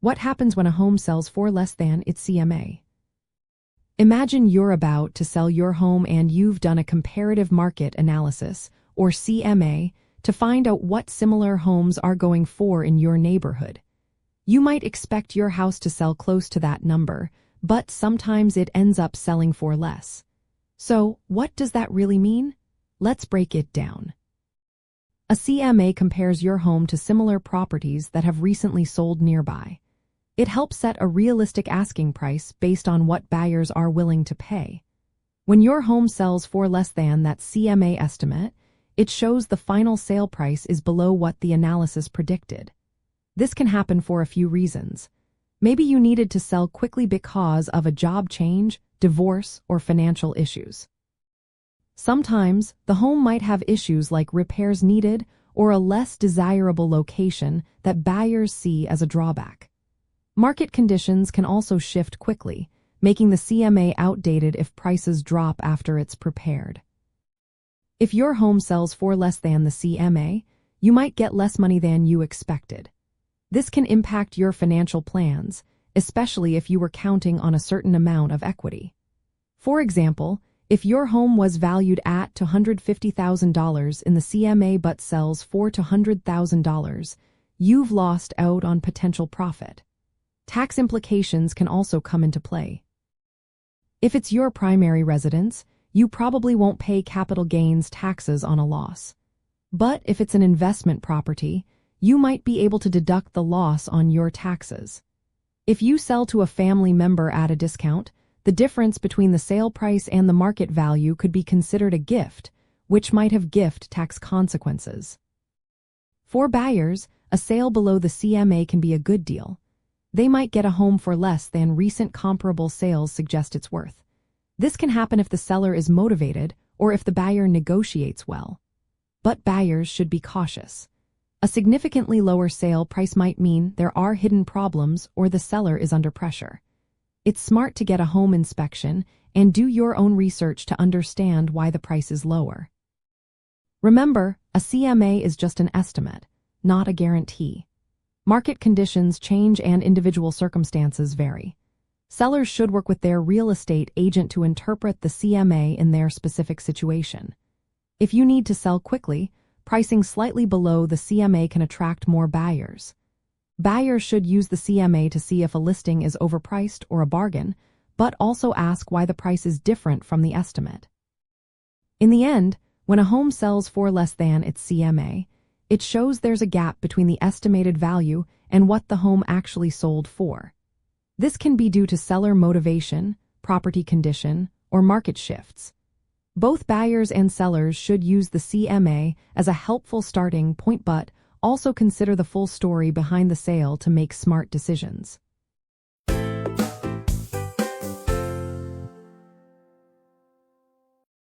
What happens when a home sells for less than its CMA? Imagine you're about to sell your home and you've done a comparative market analysis, or CMA, to find out what similar homes are going for in your neighborhood. You might expect your house to sell close to that number, but sometimes it ends up selling for less. So, what does that really mean? Let's break it down. A CMA compares your home to similar properties that have recently sold nearby. It helps set a realistic asking price based on what buyers are willing to pay. When your home sells for less than that CMA estimate, it shows the final sale price is below what the analysis predicted. This can happen for a few reasons. Maybe you needed to sell quickly because of a job change, divorce, or financial issues. Sometimes, the home might have issues like repairs needed or a less desirable location that buyers see as a drawback. Market conditions can also shift quickly, making the CMA outdated if prices drop after it's prepared. If your home sells for less than the CMA, you might get less money than you expected. This can impact your financial plans, especially if you were counting on a certain amount of equity. For example, if your home was valued at $250,000 in the CMA but sells for $200,000, you've lost out on potential profit. Tax implications can also come into play. If it's your primary residence, you probably won't pay capital gains taxes on a loss. But if it's an investment property, you might be able to deduct the loss on your taxes. If you sell to a family member at a discount, the difference between the sale price and the market value could be considered a gift, which might have gift tax consequences. For buyers, a sale below the CMA can be a good deal. They might get a home for less than recent comparable sales suggest it's worth. This can happen if the seller is motivated or if the buyer negotiates well. But buyers should be cautious. A significantly lower sale price might mean there are hidden problems or the seller is under pressure. It's smart to get a home inspection and do your own research to understand why the price is lower. Remember, a CMA is just an estimate, not a guarantee. Market conditions change and individual circumstances vary. Sellers should work with their real estate agent to interpret the CMA in their specific situation. If you need to sell quickly, pricing slightly below the CMA can attract more buyers. Buyers should use the CMA to see if a listing is overpriced or a bargain, but also ask why the price is different from the estimate. In the end, when a home sells for less than its CMA, it shows there's a gap between the estimated value and what the home actually sold for. This can be due to seller motivation, property condition, or market shifts. Both buyers and sellers should use the CMA as a helpful starting point, but also consider the full story behind the sale to make smart decisions.